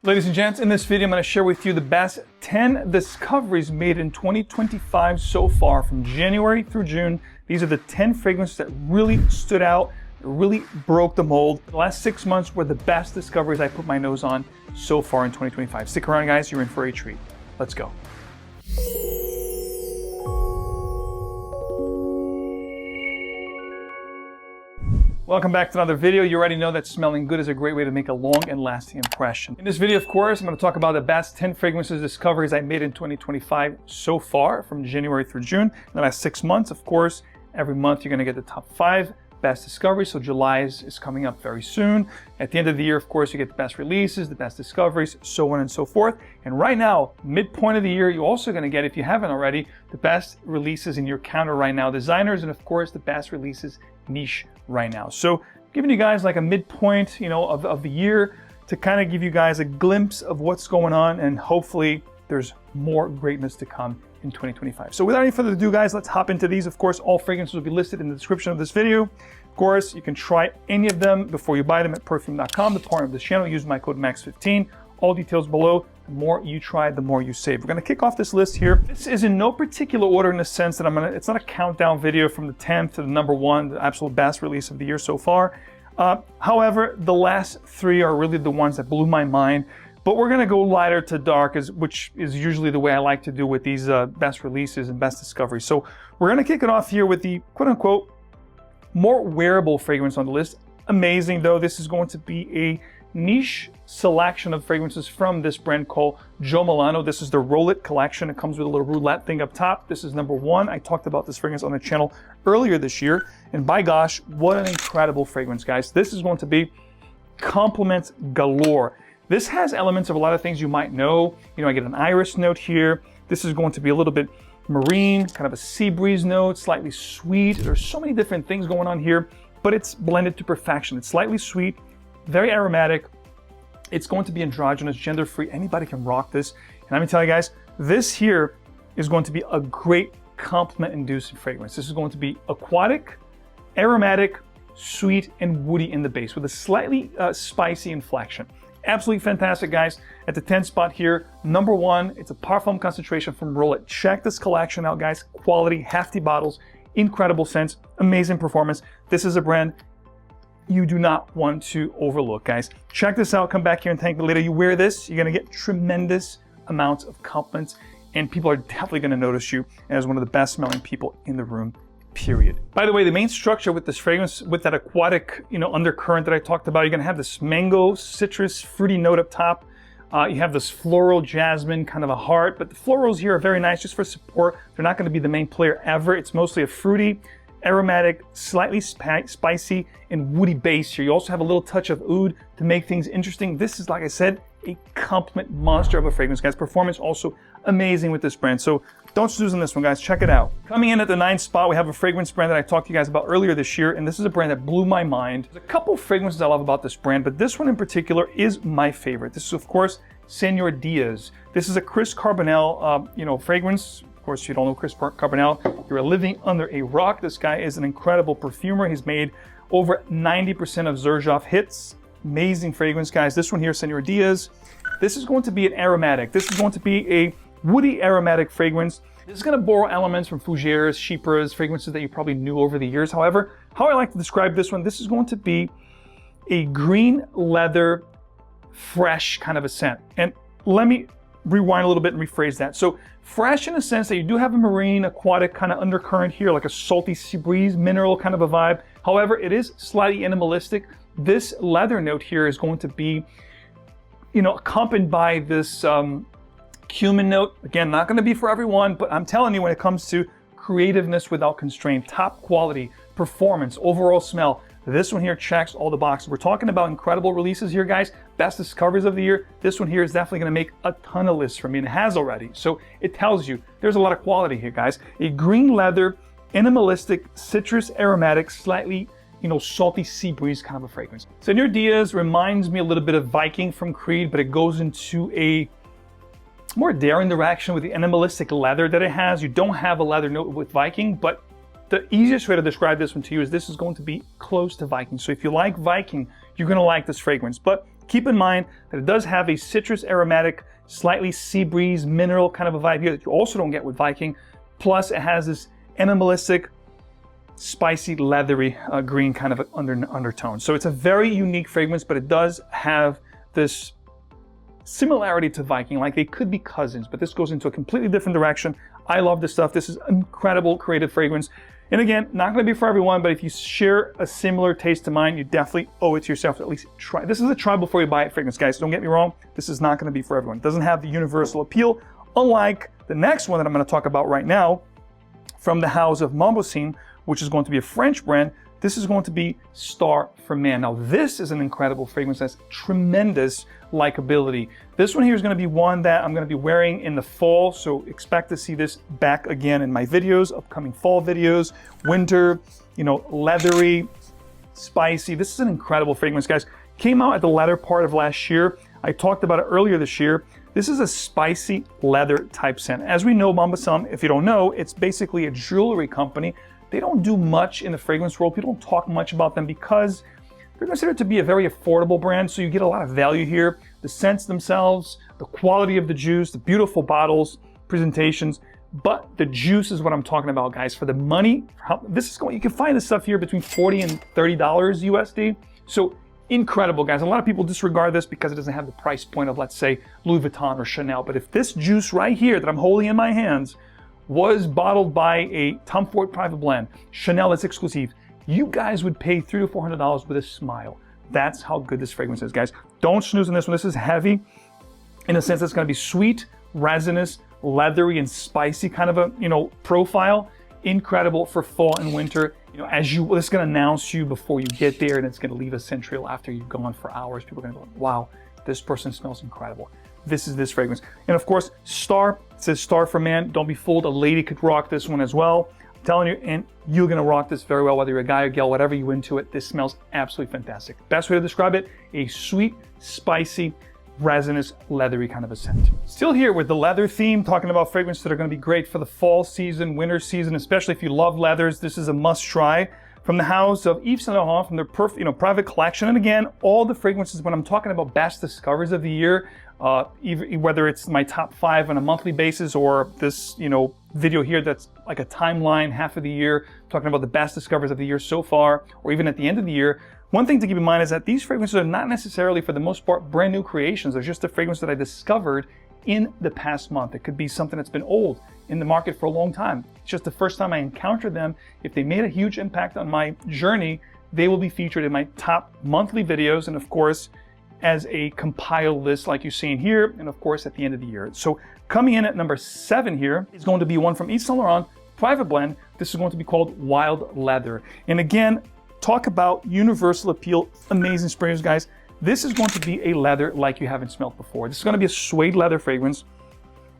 Ladies and gents, in this video, I'm going to share with you the best 10 discoveries made in 2025 so far from January through June. These are the 10 fragrances that really stood out, really broke the mold. The last 6 months were the best discoveries I put my nose on so far in 2025. Stick around, guys. You're in for a treat. Let's go. Welcome back to another video. You already know that smelling good is a great way to make a long and lasting impression. In this video, of course, I'm going to talk about the best 10 fragrances discoveries I made in 2025 so far from January through June. In the last 6 months, of course, every month you're going to get the top 5 best discoveries. So July is coming up very soon. At the end of the year, of course, you get the best releases, the best discoveries, so on and so forth. And right now, midpoint of the year, you're also going to get, if you haven't already, the best releases in your counter right now, designers, and of course, the best releases niche right now. So giving you guys like a midpoint, of the year to kind of give you guys a glimpse of what's going on, and hopefully there's more greatness to come in 2025. So without any further ado, guys, let's hop into these. Of course, all fragrances will be listed in the description of this video. Of course, you can try any of them before you buy them at perfume.com, the partner of this channel. Use my code MAX15. All details below. The more you try, the more you save. We're going to kick off this list here. This is in no particular order in the sense that it's not a countdown video from the 10th to the number 1, the absolute best release of the year so far. However, the last 3 are really the ones that blew my mind. But we're going to go lighter to dark, which is usually the way I like to do with these best releases and best discoveries. So we're going to kick it off here with the quote-unquote more wearable fragrance on the list. Amazing, though. This is going to be a niche selection of fragrances from this brand called Jo Malone. This is the Roll It collection. It comes with a little roulette thing up top. This is number 1. I talked about this fragrance on the channel earlier this year. And by gosh, what an incredible fragrance, guys. This is going to be compliments galore. This has elements of a lot of things you might know. I get an iris note here. This is going to be a little bit marine, kind of a sea breeze note, slightly sweet. There's so many different things going on here, but it's blended to perfection. It's slightly sweet, very aromatic. It's going to be androgynous, gender-free. Anybody can rock this. And let me tell you guys, this here is going to be a great compliment-inducing fragrance. This is going to be aquatic, aromatic, sweet, and woody in the base with a slightly spicy inflection. Absolutely fantastic, guys. At the 10th spot here, number 1, it's a parfum concentration from Roll It. Check this collection out, guys. Quality, hefty bottles, incredible scents, amazing performance. This is a brand you do not want to overlook, guys. Check this out. Come back here and thank me later. You wear this, you're going to get tremendous amounts of compliments, and people are definitely going to notice you as one of the best smelling people in the room, period. By the way, the main structure with this fragrance, with that aquatic, undercurrent that I talked about, you're going to have this mango, citrus, fruity note up top. You have this floral jasmine, kind of a heart, but the florals here are very nice just for support. They're not going to be the main player ever. It's mostly a fruity, aromatic, slightly spicy, and woody base here. You also have a little touch of oud to make things interesting. This is, like I said, a compliment monster of a fragrance, guys. Performance also amazing with this brand. So don't snooze on this one, guys. Check it out. Coming in at the 9th spot, we have a fragrance brand that I talked to you guys about earlier this year, and this is a brand that blew my mind. There's a couple fragrances I love about this brand, but this one in particular is my favorite. This is, of course, Senor Diaz. This is a Chris Carbonell, fragrance. Of course, you don't know Chris Carbonell. You're living under a rock. This guy is an incredible perfumer. He's made over 90% of Ẓeržov hits. Amazing fragrance, guys. This one here, Senor Diaz. This is going to be an aromatic. This is going to be a woody aromatic fragrance. This is going to borrow elements from Fougères, Chypres, fragrances that you probably knew over the years. However, how I like to describe this one, this is going to be a green leather, fresh kind of a scent. And let me rewind a little bit and rephrase that. So fresh in the sense that you do have a marine, aquatic kind of undercurrent here, like a salty sea breeze, mineral kind of a vibe. However, it is slightly animalistic. This leather note here is going to be, accompanied by this cumin note. Again, not going to be for everyone, but I'm telling you, when it comes to creativeness without constraint, top quality, performance, overall smell, this one here checks all the boxes. We're talking about incredible releases here, guys. Best discoveries of the year. This one here is definitely going to make a ton of lists for me, and it has already. So it tells you there's a lot of quality here, guys. A green leather, animalistic, citrus aromatic, slightly salty sea breeze kind of a fragrance. Senor Diaz reminds me a little bit of Viking from Creed, but it goes into a more daring direction with the animalistic leather that it has. You don't have a leather note with Viking, but the easiest way to describe this one to you is this is going to be close to Viking. So if you like Viking, you're going to like this fragrance. But Keep in mind that it does have a citrus aromatic, slightly sea breeze, mineral kind of a vibe here that you also don't get with Viking. Plus it has this animalistic, spicy, leathery green kind of undertone. So it's a very unique fragrance, but it does have this similarity to Viking, like they could be cousins, but this goes into a completely different direction. I love this stuff. This is incredible creative fragrance. And again, not going to be for everyone, but if you share a similar taste to mine, you definitely owe it to yourself to at least try. This is a try before you buy it fragrance, guys. Don't get me wrong. This is not going to be for everyone. It doesn't have the universal appeal, unlike the next one that I'm going to talk about right now from the house of Montbozon, which is going to be a French brand. This is going to be Star for Man. Now, this is an incredible fragrance that has tremendous likability. This one here is going to be one that I'm going to be wearing in the fall, so expect to see this back again in my videos, upcoming fall videos, winter, you know, leathery, spicy. This is an incredible fragrance, guys. Came out at the latter part of last year. I talked about it earlier this year. This is a spicy leather type scent. As we know, Montbozon, if you don't know, it's basically a jewelry company. They don't do much in the fragrance world. People don't talk much about them because they're considered to be a very affordable brand, so you get a lot of value here. The scents themselves, the quality of the juice, the beautiful bottles, presentations, but the juice is what I'm talking about, guys. For the money, this is going, you can find this stuff here between $40 and $30 USD. So incredible, guys. A lot of people disregard this because it doesn't have the price point of, let's say, Louis Vuitton or Chanel. But if this juice right here that I'm holding in my hands was bottled by a Tom Ford private blend, Chanel is exclusive, you guys would pay $300 to $400 with a smile. That's how good this fragrance is, guys. Don't snooze on this one. This is heavy in a sense it's going to be sweet, resinous, leathery, and spicy kind of a, you know, profile. Incredible for fall and winter. You know, as you, this is going to announce you before you get there, and it's going to leave a scent trail after you've gone for hours. People are going to go, wow, this person smells incredible. This is this fragrance. And of course, Star, it says Star for Man. Don't be fooled. A lady could rock this one as well. I'm telling you, and you're gonna rock this very well, whether you're a guy or gal, whatever you into it. This smells absolutely fantastic. Best way to describe it, a sweet, spicy, resinous, leathery kind of a scent. Still here with the leather theme, talking about fragrances that are gonna be great for the fall season, winter season, especially if you love leathers. This is a must try. From the house of Yves Saint Laurent, from their private collection. And again, all the fragrances, when I'm talking about best discoveries of the year, whether it's my top 5 on a monthly basis or this, you know, video here that's like a timeline, half of the year, talking about the best discoveries of the year so far, or even at the end of the year. One thing to keep in mind is that these fragrances are not necessarily, for the most part, brand new creations. They're just a fragrance that I discovered in the past month. It could be something that's been old in the market for a long time. It's just the first time I encountered them. If they made a huge impact on my journey, they will be featured in my top monthly videos, and of course, as a compiled list like you see in here, and of course at the end of the year. So coming in at number 7 here is going to be one from Yves Saint Laurent, private blend. This is going to be called Wild Leather. And again, talk about universal appeal, amazing sprayers, guys. This is going to be a leather like you haven't smelled before. This is going to be a suede leather fragrance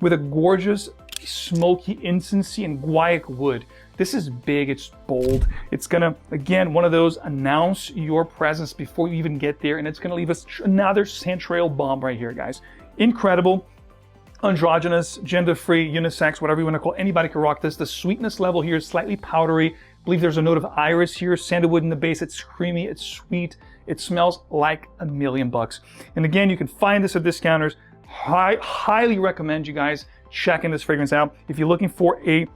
with a gorgeous smoky incensey and guaiac wood. This is big, it's bold. It's gonna, again, one of those announce your presence before you even get there, and it's gonna leave us another scent trail bomb right here, guys. Incredible, androgynous, gender-free, unisex, whatever you wanna call it. Anybody can rock this. The sweetness level here is slightly powdery. I believe there's a note of iris here, sandalwood in the base. It's creamy, it's sweet. It smells like $1,000,000. And again, you can find this at discounters. Highly recommend you guys checking this fragrance out. If you're looking for a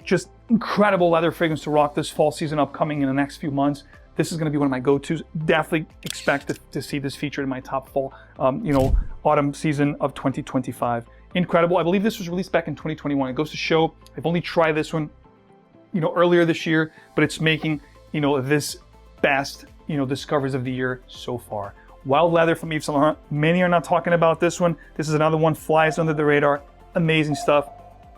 just incredible leather fragrance to rock this fall season upcoming in the next few months, this is going to be one of my go-tos. Definitely expect to see this featured in my top fall, autumn season of 2025. Incredible. I believe this was released back in 2021. It goes to show, I've only tried this one, earlier this year, but it's making, this best, discoveries of the year so far. Wild Leather from Yves Saint Laurent. Many are not talking about this one. This is another one, flies under the radar. Amazing stuff.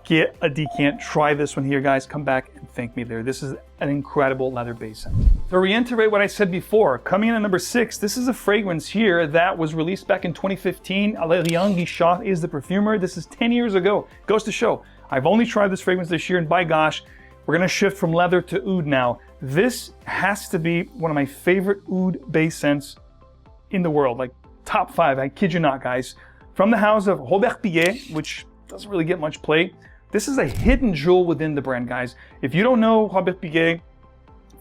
Get a decant. Try this one here, guys. Come back and thank me there. This is an incredible leather-based scent. To reiterate what I said before, coming in at number 6, this is a fragrance here that was released back in 2015. Alain Guichard is the perfumer. This is 10 years ago. Goes to show. I've only tried this fragrance this year, and by gosh, we're going to shift from leather to oud now. This has to be one of my favorite oud-based scents in the world, like top 5, I kid you not, guys. From the house of Robert Piguet, which doesn't really get much play. This is a hidden jewel within the brand, guys. If you don't know Robert Piguet,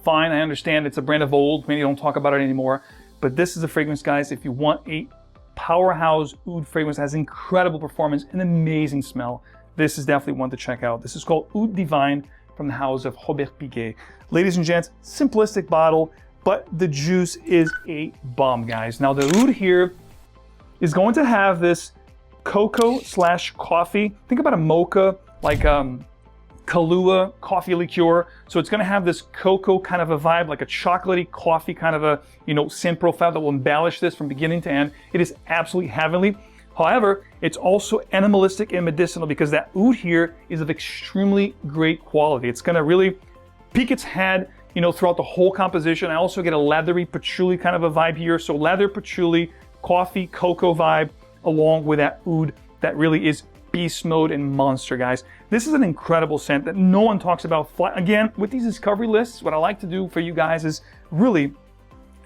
fine, I understand it's a brand of old, many don't talk about it anymore, but this is a fragrance, guys. If you want a powerhouse oud fragrance that has incredible performance and amazing smell. This is definitely one to check out. This is called Oud Divine from the house of Robert Piguet. Ladies and gents, simplistic bottle, but the juice is a bomb, guys. Now the oud here is going to have this cocoa/coffee. Think about a mocha, like Kahlua coffee liqueur. So it's going to have this cocoa kind of a vibe, like a chocolatey coffee kind of a, scent profile that will embellish this from beginning to end. It is absolutely heavenly. However, it's also animalistic and medicinal because that oud here is of extremely great quality. It's going to really peek its head, throughout the whole composition. I also get a leathery patchouli kind of a vibe here. So leather, patchouli, coffee, cocoa vibe, along with that oud that really is beast mode and monster, guys. This is an incredible scent that no one talks about. Again, with these discovery lists, what I like to do for you guys is really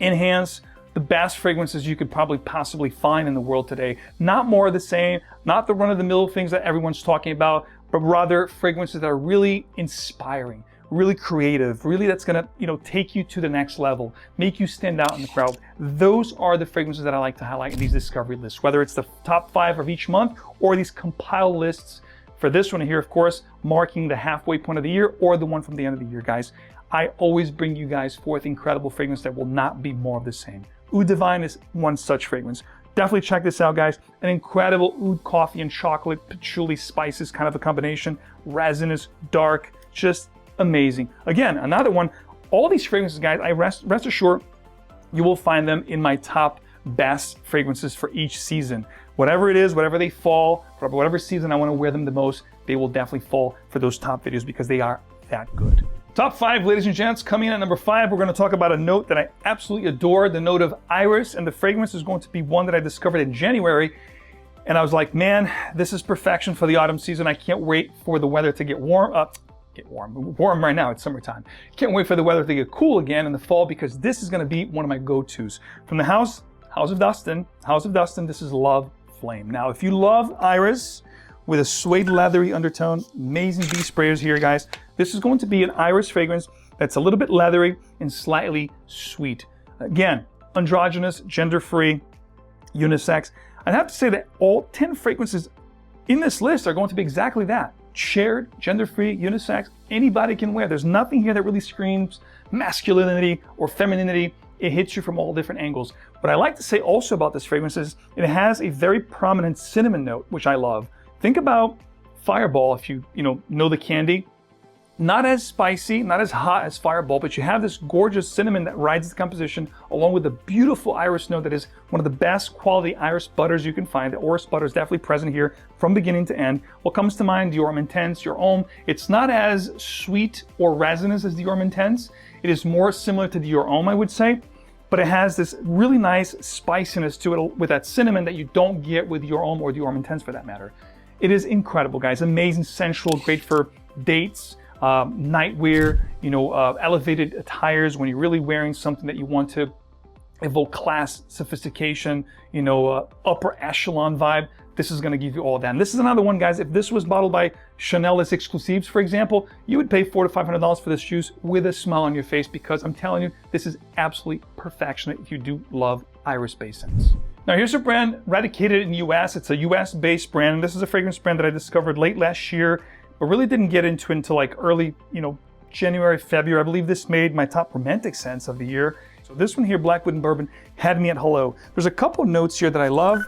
enhance the best fragrances you could probably possibly find in the world today. Not more of the same, not the run-of-the-mill things that everyone's talking about, but rather fragrances that are really inspiring, really creative, really that's gonna, take you to the next level, make you stand out in the crowd. Those are the fragrances that I like to highlight in these discovery lists, whether it's the top 5 of each month or these compile lists. For this one here, of course, marking the halfway point of the year or the one from the end of the year, guys. I always bring you guys forth incredible fragrance that will not be more of the same. Oud Divine is one such fragrance. Definitely check this out, guys. An incredible oud coffee and chocolate, patchouli, spices kind of a combination. Resinous, dark, just amazing. Again, another one. All these fragrances, guys, I rest assured you will find them in my top best fragrances for each season. Whatever it is, whatever they fall, whatever season I want to wear them the most, they will definitely fall for those top videos because they are that good. Top 5, ladies and gents. Coming in at number 5, we're going to talk about a note that I absolutely adore, the note of iris, and the fragrance is going to be one that I discovered in January, and I was like, man, this is perfection for the autumn season. I can't wait for the weather to get warm. Warm right now, it's summertime. Can't wait for the weather to get cool again in the fall because this is going to be one of my go-tos. From the House of Dustin, this is Love Flame. Now, if you love iris with a suede leathery undertone, amazing bee sprayers here, guys. This is going to be an iris fragrance that's a little bit leathery and slightly sweet. Again, androgynous, gender-free, unisex. I'd have to say that all 10 fragrances in this list are going to be exactly that. Shared, gender-free, unisex, anybody can wear. There's nothing here that really screams masculinity or femininity. It hits you from all different angles. What I like to say also about this fragrance is it has a very prominent cinnamon note, which I love. Think about Fireball, if you know the candy. Not as spicy, not as hot as Fireball, but you have this gorgeous cinnamon that rides the composition along with the beautiful iris note that is one of the best quality iris butters you can find. The orris butter is definitely present here from beginning to end. What comes to mind, Dior Homme Intense, Dior Homme. It's not as sweet or resinous as Dior Homme Intense. It is more similar to Dior Homme, I would say, but it has this really nice spiciness to it with that cinnamon that you don't get with Dior Homme or Dior Homme Intense for that matter. It is incredible, guys. Amazing, sensual, great for dates, nightwear, elevated attires when you're really wearing something that you want to evoke class, sophistication, upper echelon vibe. This is going to give you all that. And this is another one, guys. If this was bottled by Chanel Les Exclusives, for example, you would pay $400 to $500 for this juice with a smile on your face because I'm telling you, this is absolutely perfection if you do love iris-based scents. Now here's a brand radicated in the US. It's a US-based brand. And this is a fragrance brand that I discovered late last year, but really didn't get into it until like early, January, February. I believe this made my top romantic scents of the year. So this one here, Blackwood Bourbon, had me at hello. There's a couple notes here that I love.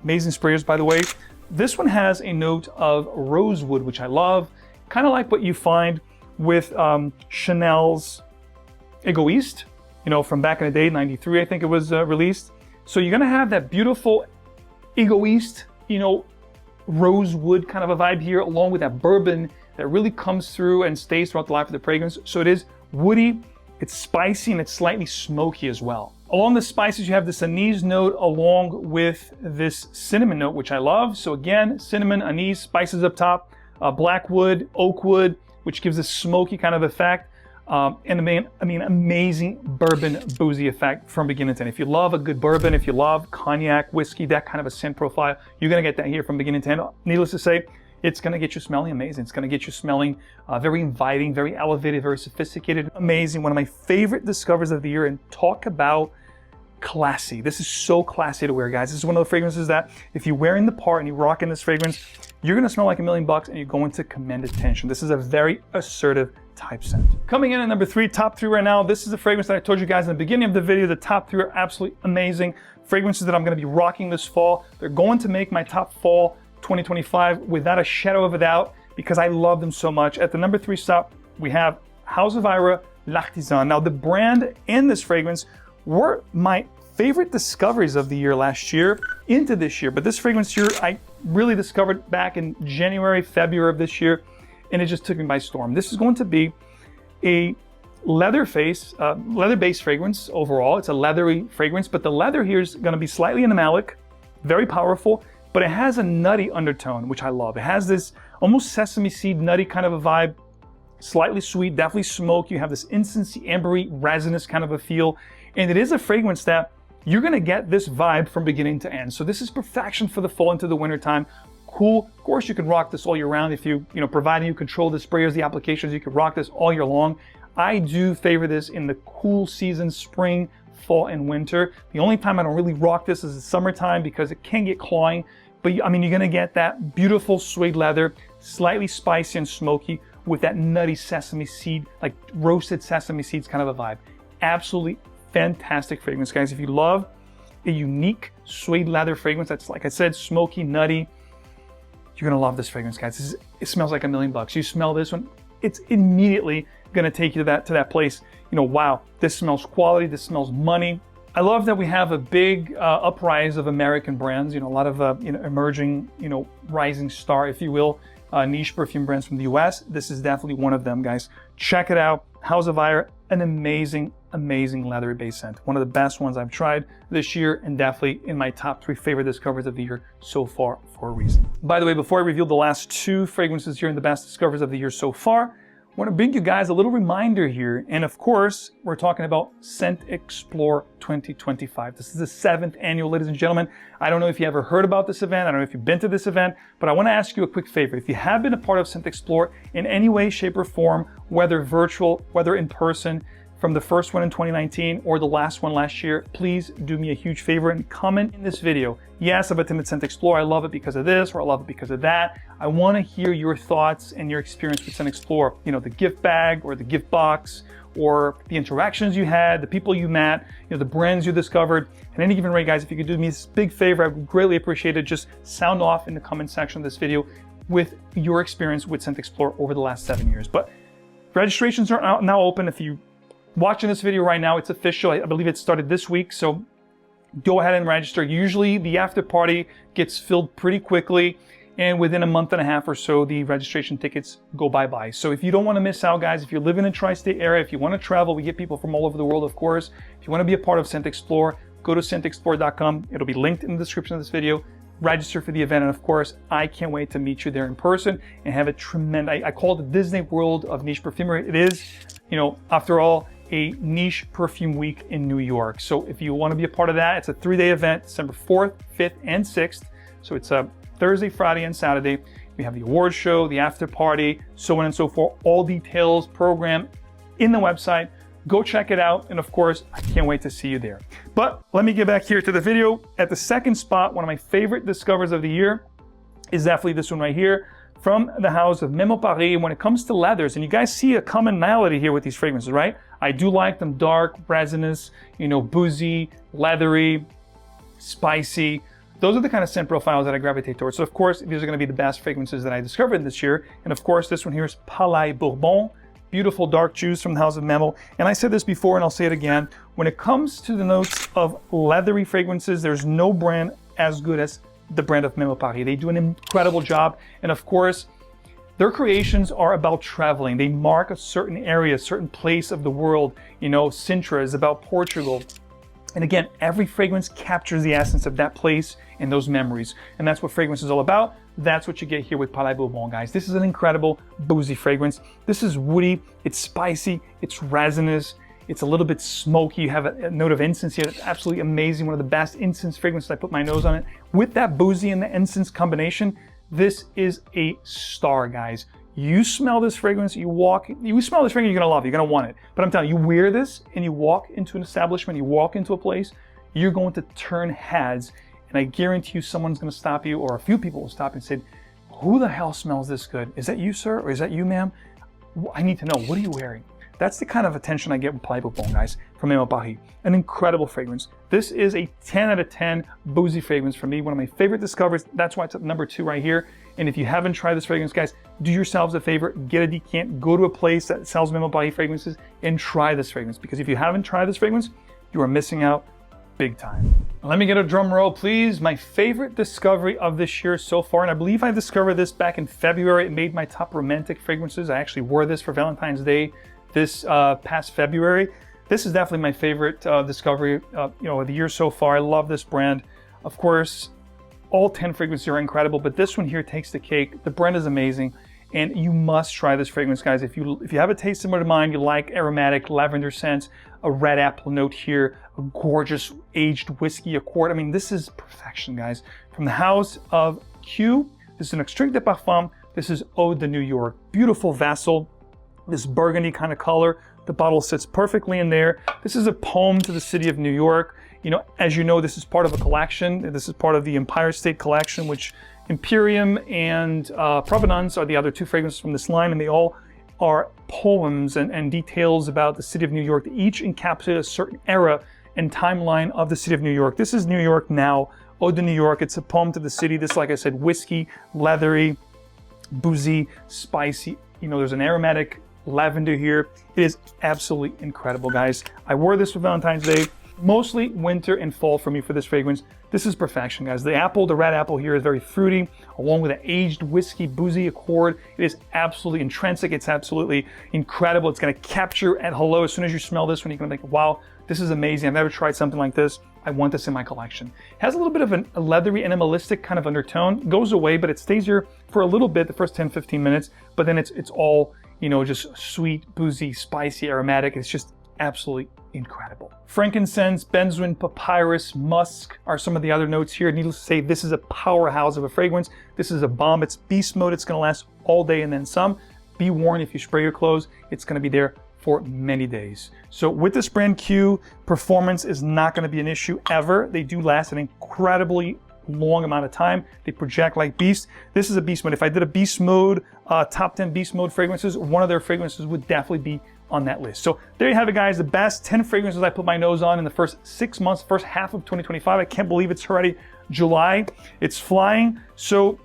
Amazing sprayers, by the way. This one has a note of rosewood, which I love. Kind of like what you find with Chanel's Egoiste, from back in the day, 93, I think it was released. So you're gonna have that beautiful Egoiste, rosewood kind of a vibe here, along with that bourbon that really comes through and stays throughout the life of the fragrance. So it is woody, it's spicy, and it's slightly smoky as well. Along the spices, you have this anise note along with this cinnamon note, which I love. So again, cinnamon, anise, spices up top, blackwood, oak wood, which gives a smoky kind of effect. And amazing bourbon boozy effect from beginning to end. If you love a good bourbon, if you love cognac, whiskey, that kind of a scent profile, you're gonna get that here from beginning to end. Needless to say, it's gonna get you smelling amazing. It's gonna get you smelling very inviting, very elevated, very sophisticated, amazing. One of my favorite discoveries of the year, and talk about classy. This is so classy to wear, guys. This is one of the fragrances that if you're wearing the part and you're rocking this fragrance, you're gonna smell like $1,000,000 and you're going to command attention. This is a very assertive type scent. Coming in at number 3, top 3 right now, this is a fragrance that I told you guys in the beginning of the video. The top 3 are absolutely amazing fragrances that I'm gonna be rocking this fall. They're going to make my top fall 2025 without a shadow of a doubt because I love them so much. At the number 3 stop, we have House of Ira L'Artisan. Now the brand and this fragrance were my favorite discoveries of the year last year into this year. But this fragrance here, I really discovered back in January, February of this year, and it just took me by storm. This is going to be a leather-based fragrance overall. It's a leathery fragrance, but the leather here is gonna be slightly animalic, very powerful, but it has a nutty undertone, which I love. It has this almost sesame seed nutty kind of a vibe, slightly sweet, definitely smoky. You have this incense, ambery, resinous kind of a feel. And it is a fragrance that you're gonna get this vibe from beginning to end. So this is perfection for the fall into the winter time. Cool. Of course, you can rock this all year round if providing you control the sprayers, the applications, you can rock this all year long. I do favor this in the cool season, spring, fall, and winter. The only time I don't really rock this is the summertime because it can get cloying. But I mean, you're gonna get that beautiful suede leather, slightly spicy and smoky with that nutty sesame seed, like roasted sesame seeds kind of a vibe. Absolutely fantastic fragrance, guys. If you love a unique suede leather fragrance that's, like I said, smoky, nutty, you're gonna love this fragrance, guys. It smells like $1,000,000. You smell this one, it's immediately gonna take you to that place. Wow, this smells quality, this smells money. I love that we have a big uprise of American brands, a lot of emerging, rising star, if you will, niche perfume brands from the US. This is definitely one of them, guys. Check it out. House of Ira, an amazing leathery base scent. One of the best ones I've tried this year and definitely in my top 3 favorite discoveries of the year so far for a reason. By the way, before I reveal the last 2 fragrances here in the best discoveries of the year so far, I want to bring you guys a little reminder here. And of course, we're talking about Scent Explore 2025. This is the 7th annual, ladies and gentlemen. I don't know if you ever heard about this event. I don't know if you've been to this event, but I want to ask you a quick favor. If you have been a part of Scent Explore in any way, shape, or form, whether virtual, whether in person, from the first one in 2019 or the last one last year, please do me a huge favor and comment in this video. Yes, I've attended Scent Explore. I love it because of this, or I love it because of that. I want to hear your thoughts and your experience with Scent Explore. The gift bag or the gift box, or the interactions you had, the people you met, the brands you discovered. At any given rate, guys, if you could do me this big favor, I would greatly appreciate it. Just sound off in the comment section of this video with your experience with Scent Explore over the last 7 years. But registrations are now open. If you watching this video right now, it's official. I believe it started this week, so go ahead and register. Usually the after party gets filled pretty quickly, and within a month and a half or so, the registration tickets go bye-bye. So if you don't want to miss out, guys, if you live in a tri-state area, if you want to travel, we get people from all over the world, of course. If you want to be a part of Scent Explore, go to scentexplore.com. It'll be linked in the description of this video. Register for the event, and of course, I can't wait to meet you there in person and have a tremendous, I call it the Disney World of niche perfumery. It is, after all, a niche perfume week in New York. So if you want to be a part of that, it's a 3-day event, December 4th, 5th, and 6th. So it's a Thursday, Friday, and Saturday. We have the award show, the after party, so on and so forth. All details, program in the website. Go check it out. And of course, I can't wait to see you there. But let me get back here to the video. At the second spot, one of my favorite discoveries of the year is definitely this one right here, from the house of Memo Paris. When it comes to leathers, and you guys see a commonality here with these fragrances, right? I do like them dark, resinous, boozy, leathery, spicy. Those are the kind of scent profiles that I gravitate towards. So of course, these are going to be the best fragrances that I discovered this year. And of course, this one here is Palais Bourbon. Beautiful dark juice from the house of Memo. And I said this before and I'll say it again. When it comes to the notes of leathery fragrances, there's no brand as good as the brand of Memo Paris. They do an incredible job. And of course, their creations are about traveling. They mark a certain area, a certain place of the world. Sintra is about Portugal. And again, every fragrance captures the essence of that place and those memories. And that's what fragrance is all about. That's what you get here with Palais Bourbon, guys. This is an incredible boozy fragrance. This is woody, it's spicy, it's resinous, it's a little bit smoky. You have a note of incense here. That's absolutely amazing. One of the best incense fragrances. I put my nose on it. With that boozy and the incense combination, this is a star, guys. You smell this fragrance, you smell this fragrance, you're gonna love it, you're gonna want it. But I'm telling you, you wear this and you walk into an establishment, you walk into a place, you're going to turn heads. And I guarantee you someone's going to stop you, or a few people will stop and say, who the hell smells this good? Is that you, sir? Or is that you, ma'am? I need to know, what are you wearing? That's the kind of attention I get with 𝗏𝗏 Bourbon, guys, from 𝗏𝗏. An incredible fragrance. This is a 10 out of 10 boozy fragrance for me. One of my favorite discoveries. That's why it's at number 2 right here. And if you haven't tried this fragrance, guys, do yourselves a favor, get a decant, go to a place that sells 𝗏𝗏 fragrances and try this fragrance. Because if you haven't tried this fragrance, you are missing out big time. Let me get a drum roll, please. My favorite discovery of this year so far, and I believe I discovered this back in February. It made my top romantic fragrances. I actually wore this for Valentine's Day this past February. This is definitely my favorite discovery of the year so far. I love this brand. Of course, all 10 fragrances are incredible, but this one here takes the cake. The brand is amazing, and you must try this fragrance, guys. If you have a taste similar to mine, you like aromatic lavender scents, a red apple note here, a gorgeous aged whiskey accord. I mean, this is perfection, guys. From the house of Q, this is an extrait de parfum. This is Eau de New York. Beautiful vessel, this burgundy kind of color. The bottle sits perfectly in there. This is a poem to the city of New York. As you know, this is part of a collection. This is part of the Empire State Collection, which Imperium and Provenance are the other 2 fragrances from this line, and they all are poems and details about the city of New York that each encapsulate a certain era and timeline of the city of New York. This is New York now, Eau de New York. It's a poem to the city. This, like I said, whiskey, leathery, boozy, spicy. There's an aromatic lavender here. It is absolutely incredible, guys. I wore this for Valentine's Day. Mostly winter and fall for me for this fragrance. This is perfection, guys. The red apple here is very fruity, along with an aged whiskey boozy accord. It is absolutely intrinsic. It's absolutely incredible. It's going to capture at hello as soon as you smell this one. You're going to think, wow, this is amazing. I've never tried something like this. I want this in my collection. It has a little bit of a leathery animalistic kind of undertone. Goes away, but it stays here for a little bit, the first 10-15 minutes. But then it's all just sweet, boozy, spicy, aromatic. It's just absolutely incredible. Frankincense, benzoin, papyrus, musk are some of the other notes here. Needless to say, this is a powerhouse of a fragrance. This is a bomb. It's beast mode. It's going to last all day and then some. Be warned, if you spray your clothes, it's going to be there for many days. So with this brand Q, performance is not going to be an issue ever. They do last an incredibly long amount of time. They project like beasts. This is a beast mode. If I did a beast mode, top 10 beast mode fragrances, one of their fragrances would definitely be on that list. So there you have it, guys. The best 10 fragrances I put my nose on in the first 6 months, first half of 2025. I can't believe it's already July. It's flying. So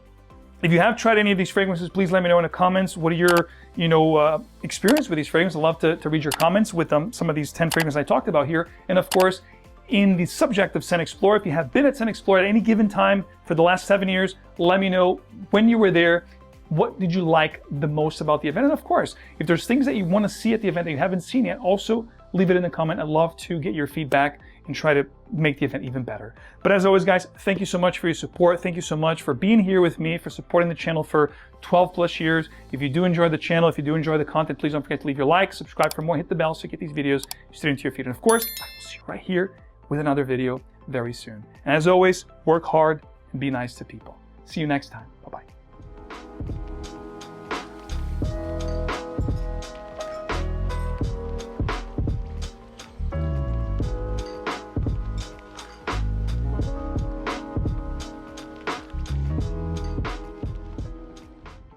if you have tried any of these fragrances, please let me know in the comments. What are your experience with these fragrances? I'd love to read your comments with some of these 10 fragrances I talked about here. And of course, in the subject of Scent Explorer, if you have been at Scent Explorer at any given time for the last 7 years, let me know when you were there. What did you like the most about the event? And of course, if there's things that you want to see at the event that you haven't seen yet, also leave it in the comment. I'd love to get your feedback and try to make the event even better. But as always, guys, thank you so much for your support. Thank you so much for being here with me, for supporting the channel for 12 plus years. If you do enjoy the channel, if you do enjoy the content, please don't forget to leave your like, subscribe for more, hit the bell so you get these videos straight into your feed. And of course, I will see you right here with another video very soon. And as always, work hard and be nice to people. See you next time. Bye-bye.